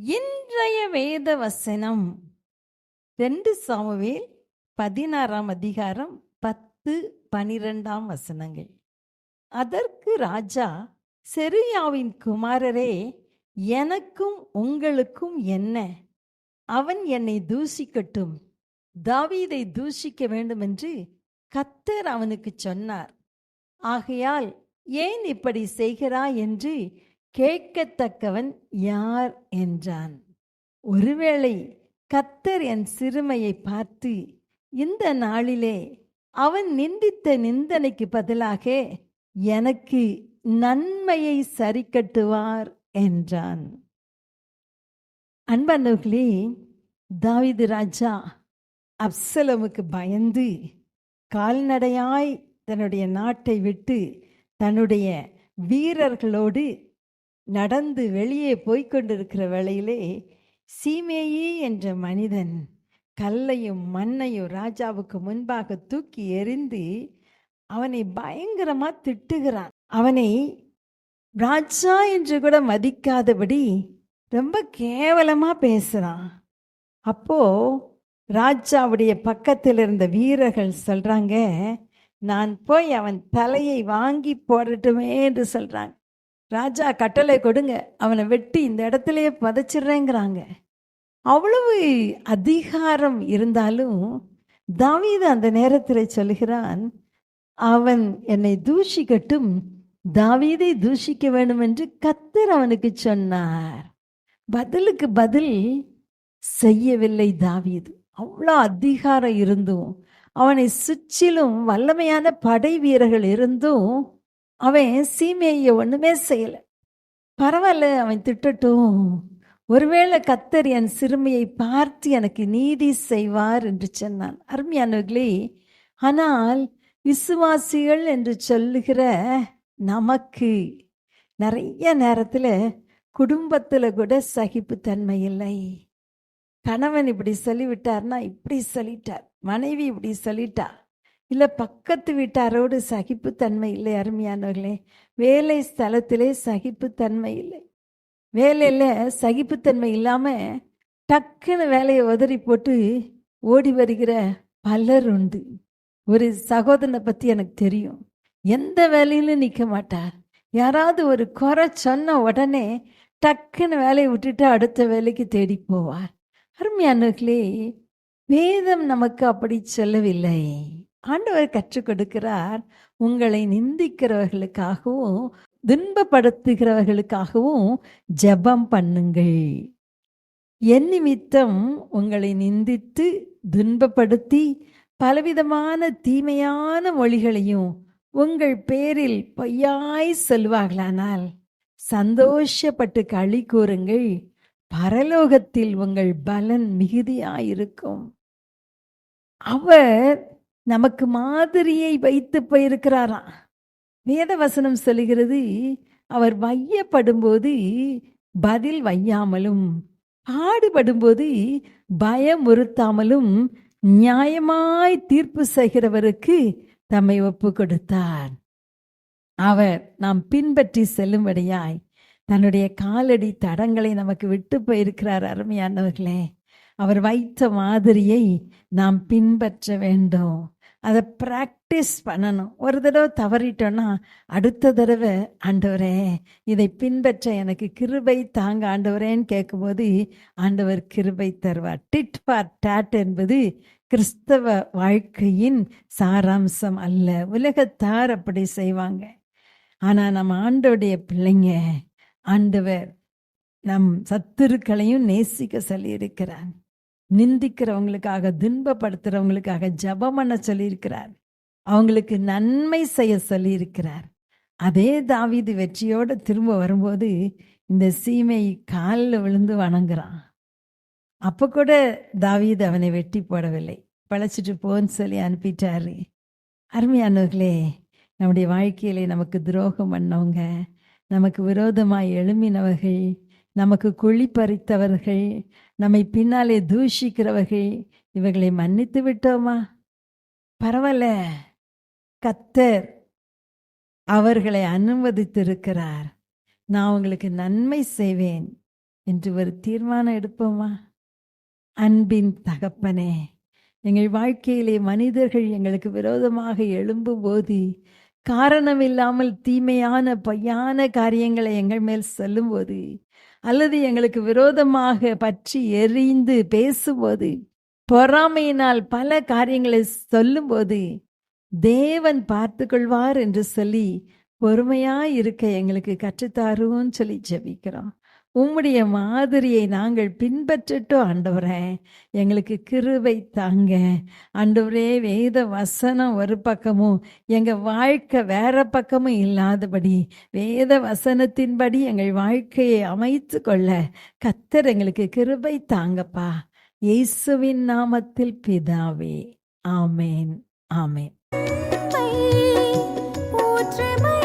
இன்றைய வேத வசனம் 2 சாமுவேல் 16ஆம் அதிகாரம் 10, 12ஆம் வசனங்கள். அதற்கு ராஜா, செருயாவின் குமாரரே, எனக்கும் உங்களுக்கும் என்ன? அவன் என்னை தூஷிக்கட்டும், தாவீதை தூஷிக்க வேண்டும் என்று கர்த்தர் அவனுக்கு சொன்னார். ஆகையால் ஏன் இப்படி செய்கிறாய் என்று கேட்கத்தக்கவன் யார் என்றான். ஒருவேளை கர்த்தர் என் சிறுமையை பார்த்து இந்த நாளிலே அவன் நிந்தித்த நிந்தனைக்கு பதிலாக எனக்கு நன்மையை சரிக்கட்டுவார் என்றான். அன்பானவர்களே, தாவீது ராஜா அப்சலோமுக்கு பயந்து கால்நடையாய் தன்னுடைய நாட்டை விட்டு தன்னுடைய வீரர்களோடு நடந்து வெளியே போய்கொண்டிருக்கிற வேளையிலே சீமேயி என்ற மனிதன் கல்லையும் மண்ணையும் ராஜாவுக்கு முன்பாக தூக்கி எறிந்து அவனை பயங்கரமா திட்டுகிறான். அவனை ராஜா என்று கூட மதிக்காதபடி ரொம்ப கேவலமா பேசுறான். அப்போ ராஜாவுடைய பக்கத்தில் இருந்த வீரர்கள் சொல்றாங்க, நான் போய் அவன் தலையை வாங்கி போடட்டுமே என்று சொல்றாங்க. ராஜா கட்டளை கொடுங்க, அவனை வெட்டி இந்த இடத்துலயே பதைச்சிடுறேங்கிறாங்க. அவ்வளவு அதிகாரம் இருந்தாலும் தாவீது அந்த நேரத்தில் சொல்கிறான், அவன் என்னை தூஷிக்கட்டும், தாவீதை தூஷிக்க வேண்டும் என்று கர்த்தர் அவனுக்கு சொன்னார். பதிலுக்கு பதில் செய்யவில்லை தாவீது. அவ்வளோ அதிகாரம் இருந்தும், அவனை சுற்றிலும் வல்லமையான படை வீரர்கள் இருந்தும் அவன் சீமேயை ஒண்ணுமே செய்யல. பரவாயில்ல, அவன் திட்டட்டும், ஒருவேளை கர்த்தர் என் சிறுமையை பார்த்து எனக்கு நீதி செய்வார் என்று சொன்னான். அருமையானவர்களே, ஆனால் விசுவாசிகள் என்று சொல்லுகிற நமக்கு நிறைய நேரத்தில் குடும்பத்தில் கூட சகிப்புத்தன்மை இல்லை. கணவன் இப்படி சொல்லிவிட்டார்னா இப்படி சொல்லிட்டார், மனைவி இப்படி சொல்லிட்டா, இல்லை பக்கத்து வீட்டாரோடு சகிப்புத்தன்மை இல்லை. அருமையானவர்களே, வேலை ஸ்தலத்திலே சகிப்புத்தன்மை இல்லை. வேலையில் சகிப்புத்தன்மை இல்லாமல் டக்குன்னு வேலையை உதறி போட்டு ஓடி வருகிற பலர் உண்டு. ஒரு சகோதரனை பற்றி எனக்கு தெரியும். எந்த வேலையிலும் நிற்க மாட்டார். யாராவது ஒரு குறை சொன்ன உடனே டக்குன்னு வேலையை விட்டுட்டு அடுத்த வேலைக்கு தேடி போவார். அருமையானவர்களே, வேதம் நமக்கு அப்படி சொல்லவில்லை. ஆண்டவர் கற்றுக் கொடுக்கிறார், உங்களை நிந்திக்கிறவர்களுக்காகவும் துன்பப்படுத்துகிறவர்களுக்காகவும் ஜெபம் பண்ணுங்கள். என் நிமித்தம் உங்களை நிந்தித்து துன்பப்படுத்தி பலவிதமான தீமையான மொழிகளையும் உங்கள் பேரில் பொய்யாய் சொல்வார்களானால் சந்தோஷப்பட்டு களி கூறுங்கள், பரலோகத்தில் உங்கள் பலன் மிகுதியாயிருக்கும். அவர் நமக்கு மாதிரியை வைத்து போயிருக்கிறாராம். வேத வசனம் சொல்லுகிறது, அவர் வையப்படும்போது பதில் வையாமலும் பாடுபடும்போது பயமுறுத்தாமலும் நியாயமாய் தீர்ப்பு செய்கிறவருக்கு தம்மை ஒப்பு கொடுத்தார். அவர் நாம் பின்பற்றி செல்லும்படியாய் தன்னுடைய காலடி தடங்களை நமக்கு விட்டு போயிருக்கிறார். அருமையானவர்களே, அவர் வைத்த மாதிரியை நாம் பின்பற்ற வேண்டும். அதை பிராக்டிஸ் பண்ணணும். ஒரு தடவை தவறிட்டோன்னா அடுத்த தடவை, ஆண்டவரே இதை பின்பற்ற எனக்கு கிருபை தாங்க ஆண்டவரேன்னு கேட்கும்போது ஆண்டவர் கிருபை தருவார். டிட் ஃபார் டாட் என்பது கிறிஸ்தவ வாழ்க்கையின் சாராம்சம் அல்ல. உலகத்தார் அப்படி செய்வாங்க. ஆனால் நம்ம ஆண்டவருடைய பிள்ளைங்க, ஆண்டவர் நம் சத்துருக்களையும் நேசிக்க சொல்லியிருக்கிறார். நிந்திக்கிறவங்களுக்காக துன்பப்படுத்துறவங்களுக்காக ஜெபம் பண்ண சொல்லியிருக்கிறார். அவங்களுக்கு நன்மை செய்ய சொல்லியிருக்கிறார். அதே தாவீது வெற்றியோடு திரும்ப வரும்போது இந்த சீமை காலில் விழுந்து வணங்குறான். அப்போ கூட தாவீது அவனை வெட்டி போடவில்லை, பழைச்சிட்டு போன்னு சொல்லி அனுப்பிட்டாரு. அருமையானவர்களே, நம்முடைய வாழ்க்கையிலே நமக்கு துரோகம் பண்ணவங்க, நமக்கு விரோதமாய் எழும்பினவர்கள், நமக்கு குழி பறித்தவர்கள், நம்மை பின்னாலே தூஷிக்கிறவர்கள், இவர்களை மன்னித்து விட்டோமா? பரவாயில்ல, கர்த்தர் அவர்களை அனுமதித்திருக்கிறார். நான் உங்களுக்கு நன்மை செய்வேன், என்று ஒரு தீர்மானம் எடுப்போமா? அன்பின் தகப்பனே, எங்கள் வாழ்க்கையிலே மனிதர்கள் எங்களுக்கு விரோதமாக எழும்பும்போது, காரணமில்லாமல் தீமையான பொய்யான காரியங்களை எங்கள் மேல் சொல்லும்போது, அல்லது எங்களுக்கு விரோதமாக பற்றி எரிந்து பேசும்போது, பொறாமையினால் பல காரியங்களை சொல்லும்போது, தேவன் பார்த்து கொள்வார் என்று சொல்லி பொறுமையாய் இருக்க எங்களுக்கு கற்றுத்தாருன்னு சொல்லி ஜெபிக்கிறோம். உம்முடைய மாதிரியை நாங்கள் பின்பற்றட்டும் ஆண்டவரே. எங்களுக்கு கிருபை தாங்க ஆண்டவரே. வேத வசனம் ஒரு பக்கமும் எங்க வாழ்க்கை வேற பக்கமும் இல்லாதபடி வேத வசனத்தின்படி எங்கள் வாழ்க்கையை அமைத்து கொள்ள கர்த்தர் எங்களுக்கு கிருபை தாங்கப்பா. இயேசுவின் நாமத்தில் பிதாவே, ஆமேன், ஆமேன். ஊற்றுமை